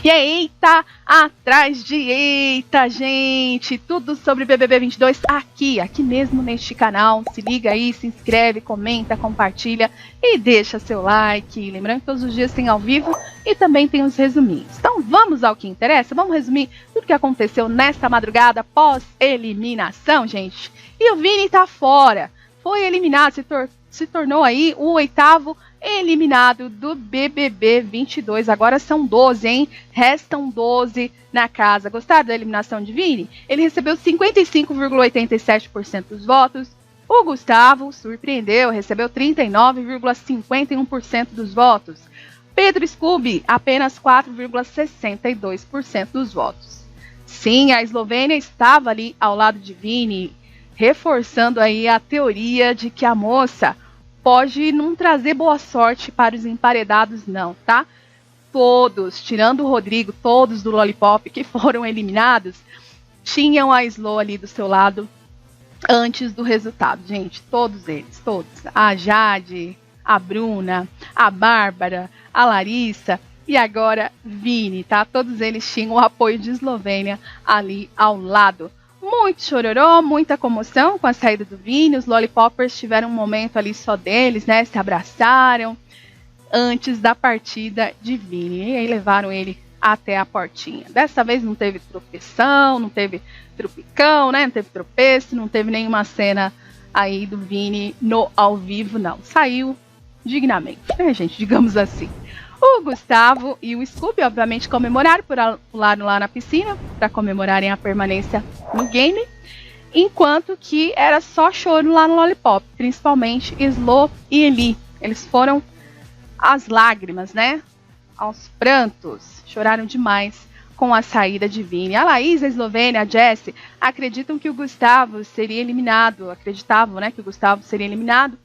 E é eita atrás de eita, gente! Tudo sobre BBB 22 aqui mesmo neste canal. Se liga aí, se inscreve, comenta, compartilha e deixa seu like. Lembrando que todos os dias tem ao vivo e também tem os resuminhos. Então vamos ao que interessa, vamos resumir tudo que aconteceu nesta madrugada pós-eliminação, gente. E o Vini tá fora, foi eliminado, se tornou aí o 8º eliminado do BBB 22. Agora são 12, hein? Restam 12 na casa. Gostaram da eliminação de Vini? Ele recebeu 55,87% dos votos. O Gustavo surpreendeu, recebeu 39,51% dos votos. Pedro Scooby, apenas 4,62% dos votos. Sim, a Eslovênia estava ali ao lado de Vini, reforçando aí a teoria de que a moça pode não trazer boa sorte para os emparedados, não, tá? Todos, tirando o Rodrigo, todos do Lollipop que foram eliminados, tinham a Slo ali do seu lado antes do resultado, gente. Todos eles, todos. A Jade, a Bruna, a Bárbara, a Larissa e agora Vini, tá? Todos eles tinham o apoio de Eslovênia ali ao lado. Muito chororô, muita comoção com a saída do Vini. Os Lollipoppers tiveram um momento ali só deles, né? Se abraçaram antes da partida de Vini. E aí levaram ele até a portinha. Dessa vez não teve tropeção, não teve tropicão, né? Não teve tropeço, não teve nenhuma cena aí do Vini no ao vivo, não. Saiu dignamente, né, gente? Digamos assim. O Gustavo e o Scooby, obviamente, comemoraram, pularam lá na piscina para comemorarem a permanência no game, enquanto que era só choro lá no Lollipop, principalmente Slo e Eli. Eles foram às lágrimas, né? Aos prantos, choraram demais com a saída de Vini. A Laís, a Eslovênia, a Jessie acreditam que o Gustavo seria eliminado, acreditavam, né, que o Gustavo seria eliminado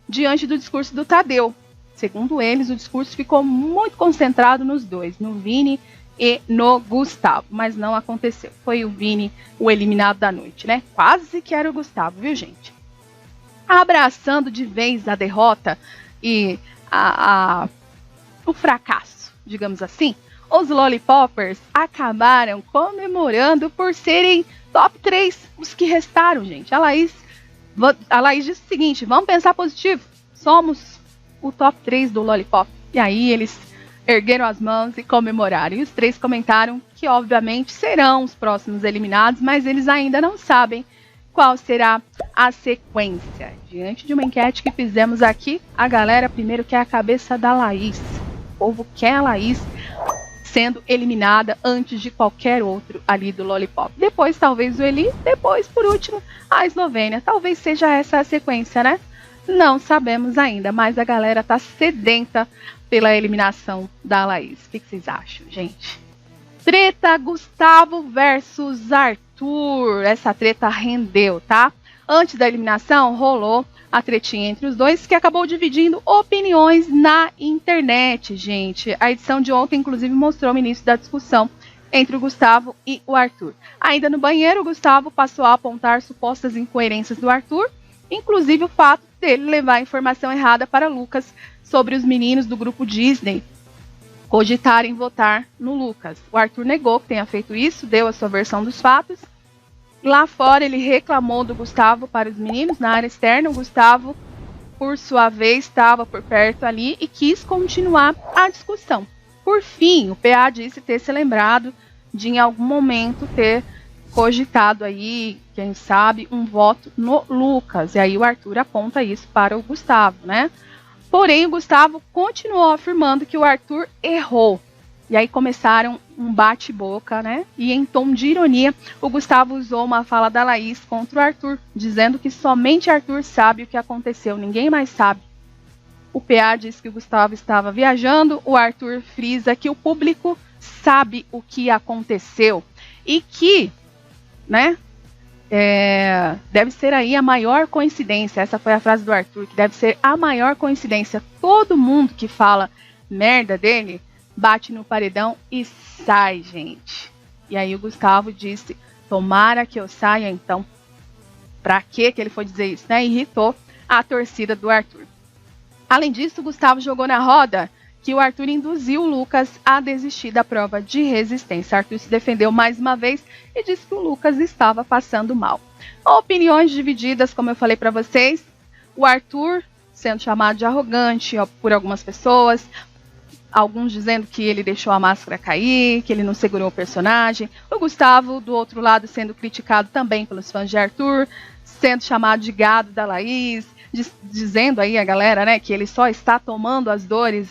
diante do discurso do Tadeu. Segundo eles, o discurso ficou muito concentrado nos dois, no Vini e no Gustavo, mas não aconteceu. Foi o Vini o eliminado da noite, né? Quase que era o Gustavo, viu, gente? Abraçando de vez a derrota e o fracasso, digamos assim, os Lollipoppers acabaram comemorando por serem top 3 os que restaram, gente. A Laís disse o seguinte: vamos pensar positivo, somos o top 3 do Lollipop. E aí eles ergueram as mãos e comemoraram. E os 3 comentaram que obviamente serão os próximos eliminados, mas eles ainda não sabem qual será a sequência. Diante de uma enquete que fizemos aqui, a galera primeiro quer a cabeça da Laís. O povo quer a Laís sendo eliminada antes de qualquer outro ali do Lollipop. Depois talvez o Eli, depois por último a Eslovênia. Talvez seja essa a sequência, né? Não sabemos ainda, mas a galera tá sedenta pela eliminação da Laís. O que vocês acham, gente? Treta Gustavo versus Arthur. Essa treta rendeu, tá? Antes da eliminação, rolou a tretinha entre os dois, que acabou dividindo opiniões na internet, gente. A edição de ontem, inclusive, mostrou o início da discussão entre o Gustavo e o Arthur. Ainda no banheiro, o Gustavo passou a apontar supostas incoerências do Arthur, inclusive o fato dele levar a informação errada para Lucas sobre os meninos do grupo Disney cogitarem votar no Lucas. O Arthur negou que tenha feito isso, deu a sua versão dos fatos. Lá fora ele reclamou do Gustavo para os meninos na área externa. O Gustavo, por sua vez, estava por perto ali e quis continuar a discussão. Por fim, o PA disse ter se lembrado de em algum momento ter cogitado aí, quem sabe, um voto no Lucas. E aí o Arthur aponta isso para o Gustavo, né? Porém, o Gustavo continuou afirmando que o Arthur errou. E aí começaram um bate-boca, né? E em tom de ironia, o Gustavo usou uma fala da Laís contra o Arthur, dizendo que somente Arthur sabe o que aconteceu, ninguém mais sabe. O PA diz que o Gustavo estava viajando, o Arthur frisa que o público sabe o que aconteceu e que, né, deve ser aí a maior coincidência. Essa foi a frase do Arthur, que deve ser a maior coincidência. Todo mundo que fala merda dele bate no paredão e sai, gente. E aí o Gustavo disse: tomara que eu saia então. Pra que ele foi dizer isso, né? Irritou a torcida do Arthur. Além disso, o Gustavo jogou na roda que o Arthur induziu o Lucas a desistir da prova de resistência. Arthur se defendeu mais uma vez e disse que o Lucas estava passando mal. Opiniões divididas, como eu falei para vocês. O Arthur sendo chamado de arrogante por algumas pessoas, alguns dizendo que ele deixou a máscara cair, que ele não segurou o personagem. O Gustavo, do outro lado, sendo criticado também pelos fãs de Arthur, sendo chamado de gado da Laís, dizendo aí a galera, né, que ele só está tomando as dores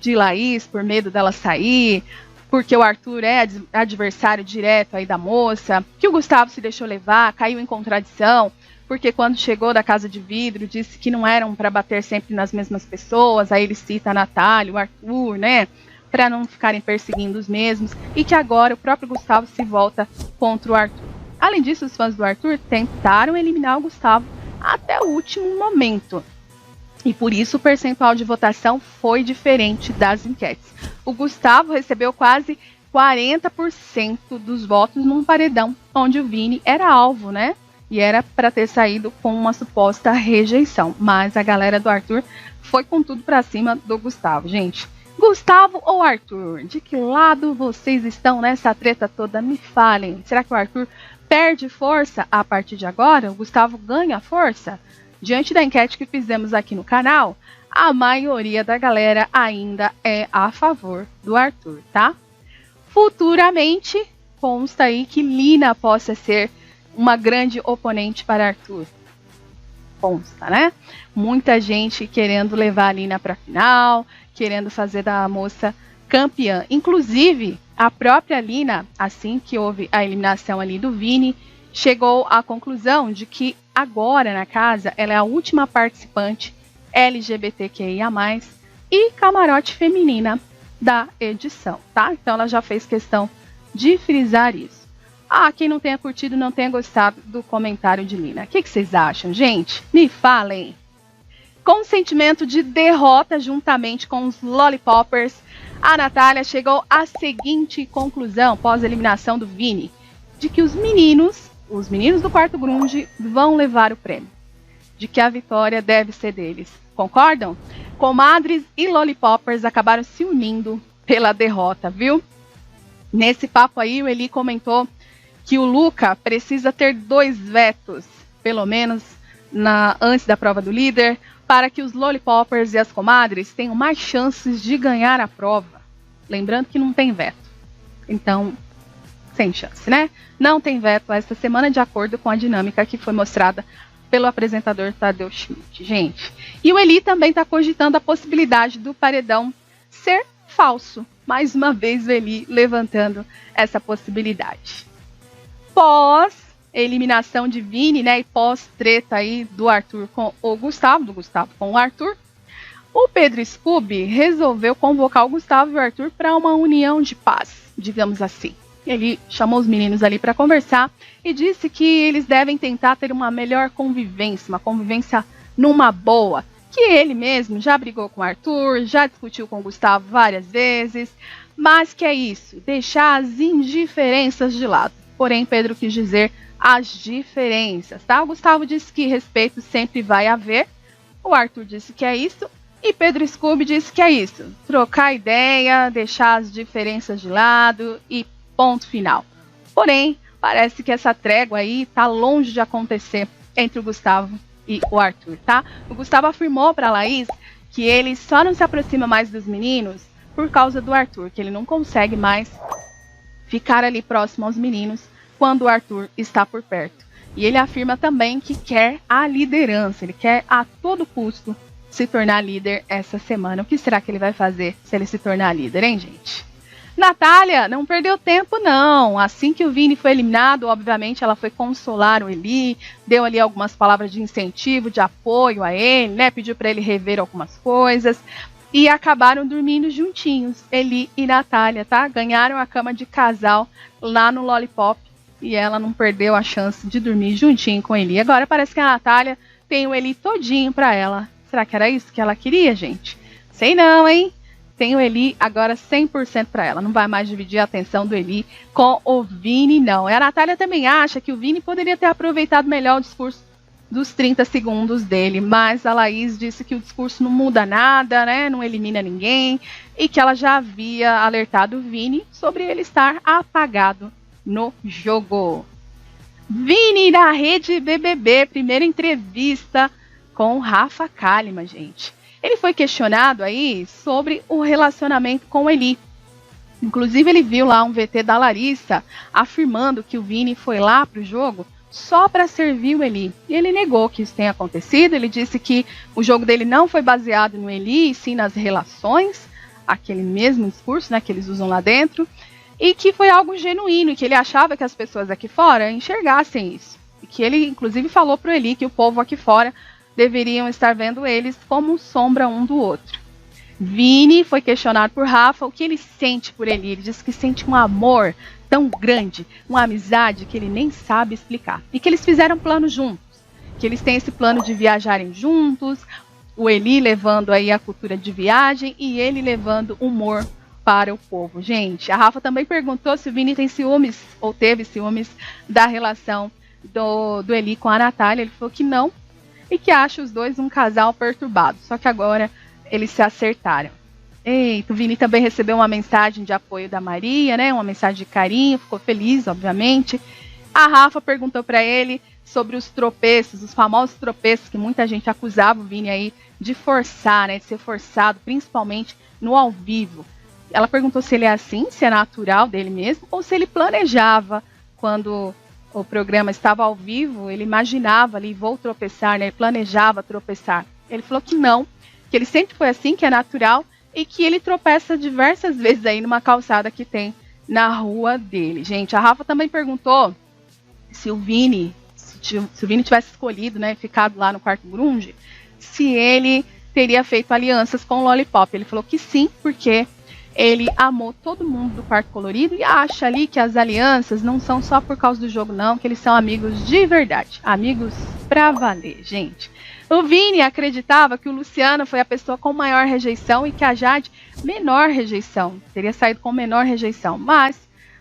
de Laís por medo dela sair, porque o Arthur é adversário direto aí da moça, que o Gustavo se deixou levar, caiu em contradição, porque quando chegou da Casa de Vidro, disse que não eram para bater sempre nas mesmas pessoas, aí ele cita a Natália, o Arthur, né, para não ficarem perseguindo os mesmos, e que agora o próprio Gustavo se volta contra o Arthur. Além disso, os fãs do Arthur tentaram eliminar o Gustavo até o último momento. E por isso o percentual de votação foi diferente das enquetes. O Gustavo recebeu quase 40% dos votos num paredão, onde o Vini era alvo, né? E era para ter saído com uma suposta rejeição. Mas a galera do Arthur foi com tudo para cima do Gustavo. Gente, Gustavo ou Arthur? De que lado vocês estão nessa treta toda? Me falem. Será que o Arthur perde força a partir de agora? O Gustavo ganha força? Diante da enquete que fizemos aqui no canal, a maioria da galera ainda é a favor do Arthur, tá? Futuramente, consta aí que Lina possa ser uma grande oponente para Arthur. Consta, né? Muita gente querendo levar a Lina para a final, querendo fazer da moça campeã. Inclusive, a própria Lina, assim que houve a eliminação ali do Vini, chegou à conclusão de que agora na casa ela é a última participante LGBTQIA+, e camarote feminina da edição, tá? Então ela já fez questão de frisar isso. Quem não tenha curtido, não tenha gostado do comentário de Lina. O que vocês acham, gente? Me falem! Com o sentimento de derrota juntamente com os Lollipoppers, a Natália chegou à seguinte conclusão pós-eliminação do Vini, de que os meninos do quarto grunge vão levar o prêmio, de que a vitória deve ser deles. Concordam? Comadres e Lollipoppers acabaram se unindo pela derrota, viu? Nesse papo aí, o Eli comentou que o Luca precisa ter 2 vetos, pelo menos antes da prova do líder, para que os Lollipoppers e as comadres tenham mais chances de ganhar a prova. Lembrando que não tem veto. Então, sem chance, né? Não tem veto esta semana, de acordo com a dinâmica que foi mostrada pelo apresentador Tadeu Schmidt, gente. E o Eli também está cogitando a possibilidade do paredão ser falso. Mais uma vez o Eli levantando essa possibilidade. Pós-eliminação de Vini, né, e pós-treta aí do Arthur com o Gustavo, do Gustavo com o Arthur, o Pedro Scooby resolveu convocar o Gustavo e o Arthur para uma união de paz, digamos assim. Ele chamou os meninos ali para conversar e disse que eles devem tentar ter uma melhor convivência, uma convivência numa boa, que ele mesmo já brigou com o Arthur, já discutiu com o Gustavo várias vezes, mas que é isso, deixar as indiferenças de lado. Porém, Pedro quis dizer as diferenças, tá? O Gustavo disse que respeito sempre vai haver, o Arthur disse que é isso, e Pedro Scooby disse que é isso, trocar ideia, deixar as diferenças de lado e ponto final. Porém, parece que essa trégua aí tá longe de acontecer entre o Gustavo e o Arthur, tá? O Gustavo afirmou para Laís que ele só não se aproxima mais dos meninos por causa do Arthur, que ele não consegue mais ficar ali próximo aos meninos quando o Arthur está por perto. E ele afirma também que quer a liderança, ele quer a todo custo se tornar líder essa semana. O que será que ele vai fazer se ele se tornar líder, hein, gente? Natália não perdeu tempo, não. Assim que o Vini foi eliminado, obviamente ela foi consolar o Eli, deu ali algumas palavras de incentivo, de apoio a ele, né? Pediu para ele rever algumas coisas e acabaram dormindo juntinhos, Eli e Natália, tá? Ganharam a cama de casal lá no Lollipop e ela não perdeu a chance de dormir juntinho com o Eli. Agora parece que a Natália tem o Eli todinho para ela. Será que era isso que ela queria, gente? Sei não, hein? Tem o Eli agora 100% para ela. Não vai mais dividir a atenção do Eli com o Vini, não. E a Natália também acha que o Vini poderia ter aproveitado melhor o discurso dos 30 segundos dele, mas a Laís disse que o discurso não muda nada, né? Não elimina ninguém, e que ela já havia alertado o Vini sobre ele estar apagado no jogo. Vini na rede BBB, primeira entrevista com Rafa Kalimann, gente. Ele foi questionado aí sobre o relacionamento com Eli. Inclusive ele viu lá um VT da Larissa afirmando que o Vini foi lá pro jogo só para servir o Eli. E ele negou que isso tenha acontecido, ele disse que o jogo dele não foi baseado no Eli, e sim nas relações, aquele mesmo discurso, né, que eles usam lá dentro, e que foi algo genuíno, e que ele achava que as pessoas aqui fora enxergassem isso. E que ele, inclusive, falou pro Eli que o povo aqui fora deveriam estar vendo eles como sombra um do outro. Vini foi questionado por Rafa o que ele sente por Eli. Ele disse que sente um amor tão grande, uma amizade que ele nem sabe explicar. E que eles fizeram plano juntos, que eles têm esse plano de viajarem juntos, o Eli levando aí a cultura de viagem e ele levando humor para o povo. Gente, a Rafa também perguntou se o Vini tem ciúmes, ou teve ciúmes, da relação do Eli com a Natália. Ele falou que não, e que acha os dois um casal perturbado. Só que agora eles se acertaram. Eita, o Vini também recebeu uma mensagem de apoio da Maria, né? Uma mensagem de carinho, ficou feliz, obviamente. A Rafa perguntou para ele sobre os tropeços, os famosos tropeços que muita gente acusava o Vini aí de forçar, né? De ser forçado, principalmente no ao vivo. Ela perguntou se ele é assim, se é natural dele mesmo, ou se ele planejava quando o programa estava ao vivo, ele imaginava ali, vou tropeçar, né? Ele planejava tropeçar. Ele falou que não, que ele sempre foi assim, que é natural, e que ele tropeça diversas vezes aí numa calçada que tem na rua dele. Gente, a Rafa também perguntou se o Vini, se o Vini tivesse escolhido, né, ficado lá no quarto grunge, se ele teria feito alianças com o Lollipop. Ele falou que sim, porque ele amou todo mundo do quarto colorido e acha ali que as alianças não são só por causa do jogo não, que eles são amigos de verdade, amigos pra valer, gente. O Vini acreditava que o Luciano foi a pessoa com maior rejeição e que a Jade menor rejeição, teria saído com menor rejeição, mas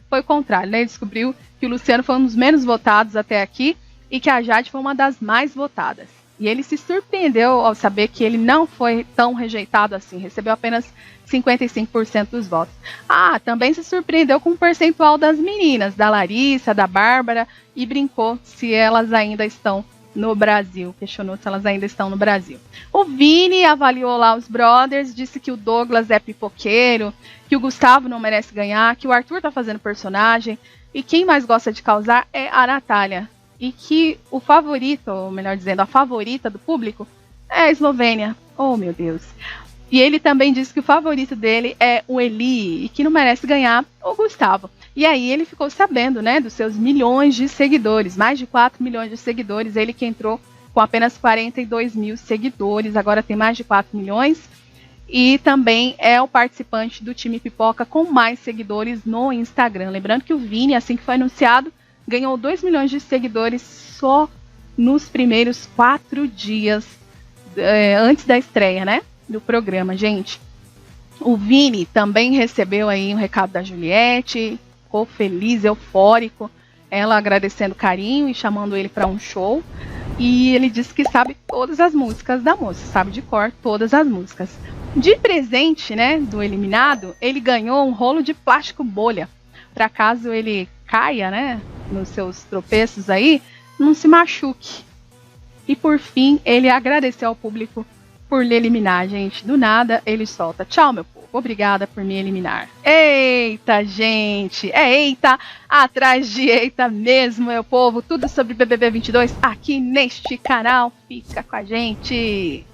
foi o contrário, né? Ele descobriu que o Luciano foi um dos menos votados até aqui e que a Jade foi uma das mais votadas. E ele se surpreendeu ao saber que ele não foi tão rejeitado assim, recebeu apenas 55% dos votos. Ah, também se surpreendeu com o percentual das meninas, da Larissa, da Bárbara, e brincou se elas ainda estão no Brasil, questionou se elas ainda estão no Brasil. O Vini avaliou lá os brothers, disse que o Douglas é pipoqueiro, que o Gustavo não merece ganhar, que o Arthur tá fazendo personagem, e quem mais gosta de causar é a Natália. E que o favorito, ou melhor dizendo, a favorita do público é a Eslovênia. Oh, meu Deus. E ele também disse que o favorito dele é o Eli, e que não merece ganhar o Gustavo. E aí ele ficou sabendo, né, dos seus milhões de seguidores, mais de 4 milhões de seguidores, ele que entrou com apenas 42 mil seguidores, agora tem mais de 4 milhões, e também é o participante do time Pipoca com mais seguidores no Instagram. Lembrando que o Vini, assim que foi anunciado, ganhou 2 milhões de seguidores só nos primeiros 4 dias antes da estreia, né, do programa, gente. O Vini também recebeu aí um recado da Juliette, ficou feliz, eufórico, ela agradecendo o carinho e chamando ele para um show. E ele disse que sabe todas as músicas da moça, sabe de cor todas as músicas. De presente, né, do eliminado, ele ganhou um rolo de plástico bolha, para caso ele caia, né, nos seus tropeços aí, não se machuque. E por fim, ele agradeceu ao público por lhe eliminar, gente. Do nada, ele solta: tchau, meu povo. Obrigada por me eliminar. Eita, gente. É eita atrás de eita mesmo, meu povo. Tudo sobre BBB 22 aqui neste canal. Fica com a gente.